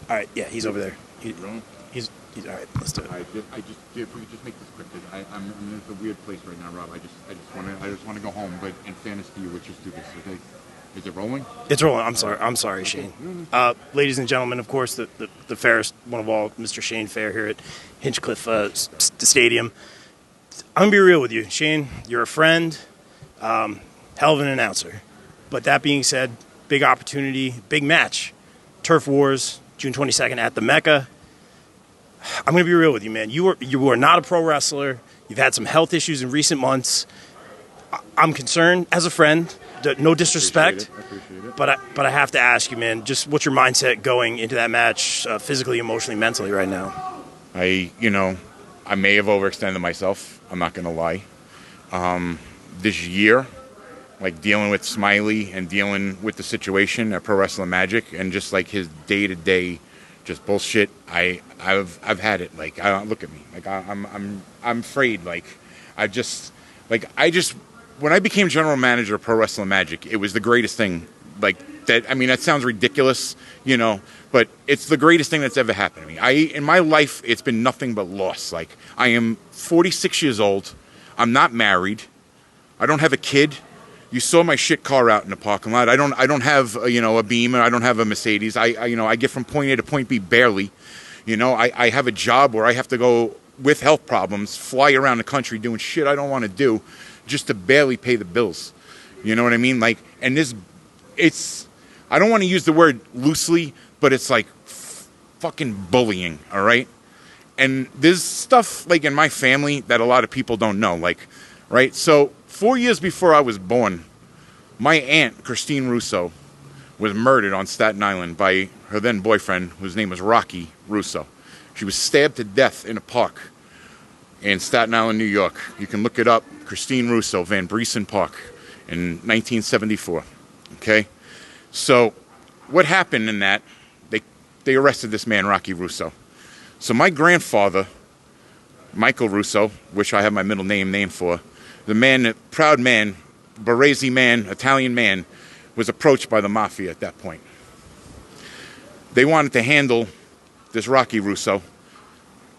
All right, yeah, he's over there. Really? He's all right. Let's do it. If we could just make this quick, 'cause I'm in a weird place right now, Rob. I just want to go home. But in fairness to you, let's just do this, okay? Is it rolling? It's rolling. I'm sorry, Shane. Ladies and gentlemen, of course, the fairest one of all, Mr. Shane Fair here at Hinchcliffe Stadium. I'm gonna be real with you, Shane. You're a friend, hell of an announcer. But that being said, big opportunity, big match, Turf Wars, June 22nd at the Mecca. I'm going to be real with you, man. You are not a pro wrestler. You've had some health issues in recent months. I'm concerned as a friend. No disrespect, I appreciate it. but I have to ask you, man. Just what's your mindset going into that match, physically, emotionally, mentally, right now? I may have overextended myself. I'm not going to lie. This year, like dealing with Smiley and dealing with the situation at Pro Wrestling Magic and just like his day-to-day just bullshit. I've had it. Like, look at me. Like, I'm afraid. Like, when I became general manager of Pro Wrestling Magic, it was the greatest thing. Like that. I mean, that sounds ridiculous, but it's the greatest thing that's ever happened to me. In my life, it's been nothing but loss. Like, I am 46 years old. I'm not married. I don't have a kid. You saw my shit car out in the parking lot. I don't have a Beamer. I don't have a Mercedes. I get from point A to point B barely. I have a job where I have to go with health problems, fly around the country doing shit I don't want to do, just to barely pay the bills. You know what I mean? Like, and I don't want to use the word loosely, but it's like fucking bullying. All right. And there's stuff like in my family that a lot of people don't know. Like, right. So 4 years before I was born, my aunt, Christine Russo, was murdered on Staten Island by her then boyfriend, whose name was Rocky Russo. She was stabbed to death in a park in Staten Island, New York. You can look it up, Christine Russo, Van Briesen Park, in 1974. Okay? So what happened in that, they arrested this man, Rocky Russo. So my grandfather, Michael Russo, which I have my middle name for, the man, proud man, Baresi man, Italian man, was approached by the mafia at that point. They wanted to handle this Rocky Russo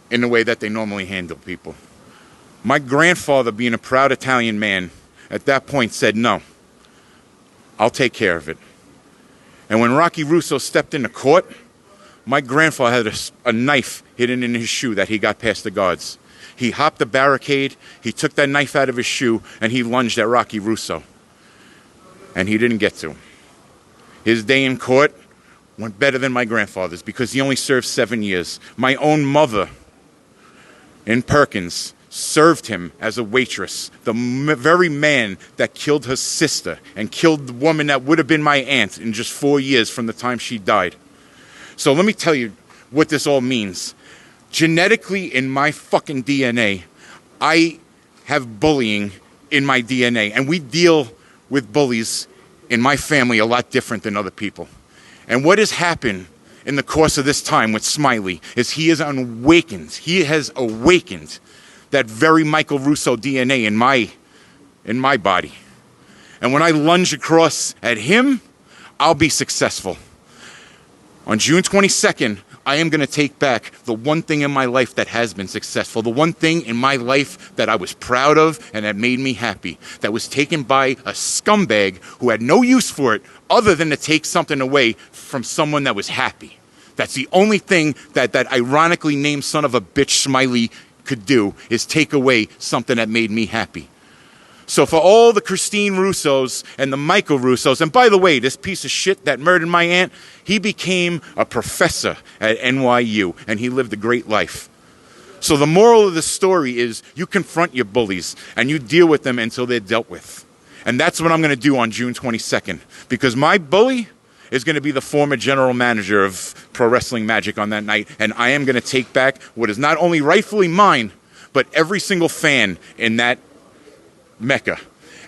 in the way that they normally handle people. My grandfather, being a proud Italian man, at that point said, no, I'll take care of it. And when Rocky Russo stepped into court, my grandfather had a knife hidden in his shoe that he got past the guards. He hopped the barricade, he took that knife out of his shoe, and he lunged at Rocky Russo. And he didn't get to him. His day in court went better than my grandfather's because he only served 7 years. My own mother in Perkins served him as a waitress. The very man that killed her sister and killed the woman that would have been my aunt in just 4 years from the time she died. So let me tell you what this all means. Genetically, in my fucking DNA, I have bullying in my DNA. And we deal with bullies in my family a lot different than other people. And what has happened in the course of this time with Smiley is he has awakened. He has awakened that very Michael Russo DNA in my body. And when I lunge across at him, I'll be successful. On June 22nd, I am going to take back the one thing in my life that has been successful, the one thing in my life that I was proud of and that made me happy, that was taken by a scumbag who had no use for it other than to take something away from someone that was happy. That's the only thing that ironically named son of a bitch Smiley could do, is take away something that made me happy. So for all the Christine Russos and the Michael Russos, and by the way, this piece of shit that murdered my aunt, he became a professor at NYU, and he lived a great life. So the moral of the story is you confront your bullies, and you deal with them until they're dealt with. And that's what I'm going to do on June 22nd, because my bully is going to be the former general manager of Pro Wrestling Magic on that night, and I am going to take back what is not only rightfully mine, but every single fan in that Mecca.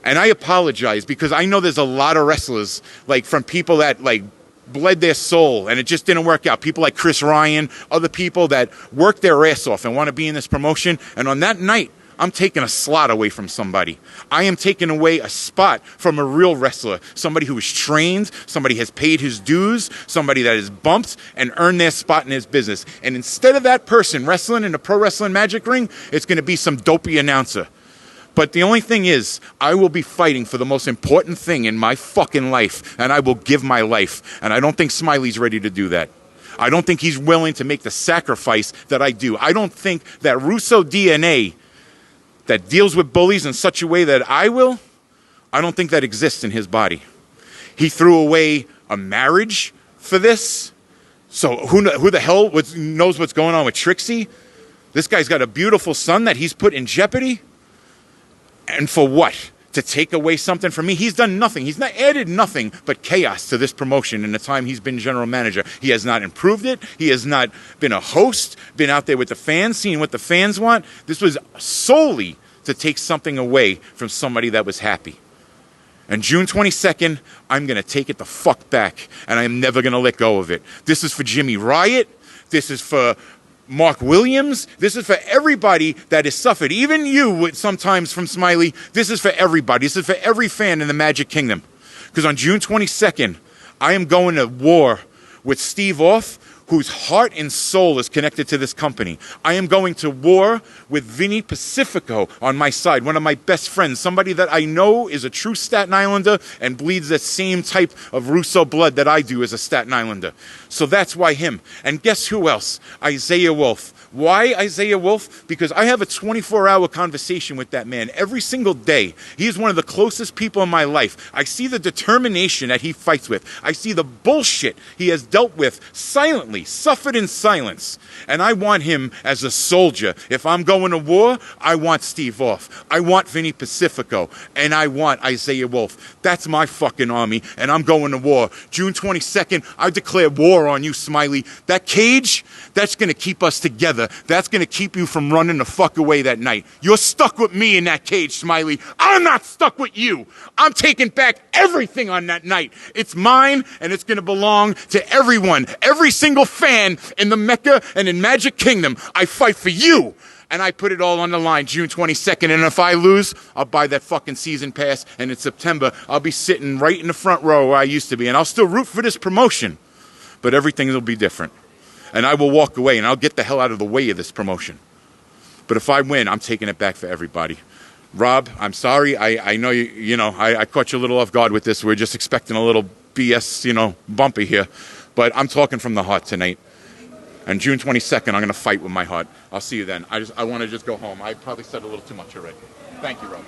And I apologize because I know there's a lot of wrestlers, like from people that like bled their soul and it just didn't work out. People like Chris Ryan, other people that work their ass off and want to be in this promotion. And on that night, I'm taking a slot away from somebody. I am taking away a spot from a real wrestler, somebody who is trained, somebody has paid his dues, somebody that is bumped and earned their spot in his business. And instead of that person wrestling in the pro wrestling magic ring, it's going to be some dopey announcer. But the only thing is, I will be fighting for the most important thing in my fucking life, and I will give my life. And I don't think Smiley's ready to do that. I don't think he's willing to make the sacrifice that I do. I don't think that Russo DNA that deals with bullies in such a way that I will, I don't think that exists in his body. He threw away a marriage for this. So who the hell knows what's going on with Trixie? This guy's got a beautiful son that he's put in jeopardy. And for what? To take away something from me? He's done nothing. He's not added nothing but chaos to this promotion in the time he's been general manager. He has not improved it. He has not been a host, been out there with the fans, seeing what the fans want. This was solely to take something away from somebody that was happy. And June 22nd, I'm going to take it the fuck back, and I'm never going to let go of it. This is for Jimmy Riot. This is for Mark Williams. This is for everybody that has suffered. Even you, sometimes from Smiley. This is for everybody. This is for every fan in the Magic Kingdom. Because on June 22nd, I am going to war with Steve Off, whose heart and soul is connected to this company. I am going to war with Vinny Pacifico on my side, one of my best friends, somebody that I know is a true Staten Islander and bleeds the same type of Russo blood that I do as a Staten Islander. So that's why him. And guess who else? Isaiah Wolf. Why Isaiah Wolf? Because I have a 24-hour conversation with that man every single day. He is one of the closest people in my life. I see the determination that he fights with. I see the bullshit he has dealt with silently, suffered in silence. And I want him as a soldier. If I'm going to war, I want Steve Off. I want Vinny Pacifico. And I want Isaiah Wolf. That's my fucking army. And I'm going to war. June 22nd, I declare war on you, Smiley. That cage, that's going to keep us together. That's going to keep you from running the fuck away that night. You're stuck with me in that cage, Smiley. I'm not stuck with you. I'm taking back everything on that night. It's mine, and it's going to belong to everyone, every single fan in the Mecca and in Magic Kingdom. I fight for you, and I put it all on the line June 22nd, and if I lose, I'll buy that fucking season pass, and in September, I'll be sitting right in the front row where I used to be, and I'll still root for this promotion, but everything will be different. And I will walk away, and I'll get the hell out of the way of this promotion. But if I win, I'm taking it back for everybody. Rob, I'm sorry. I know I caught you a little off guard with this. We're just expecting a little BS, bumpy here. But I'm talking from the heart tonight. And June 22nd, I'm going to fight with my heart. I'll see you then. I want to just go home. I probably said a little too much already. Thank you, Rob.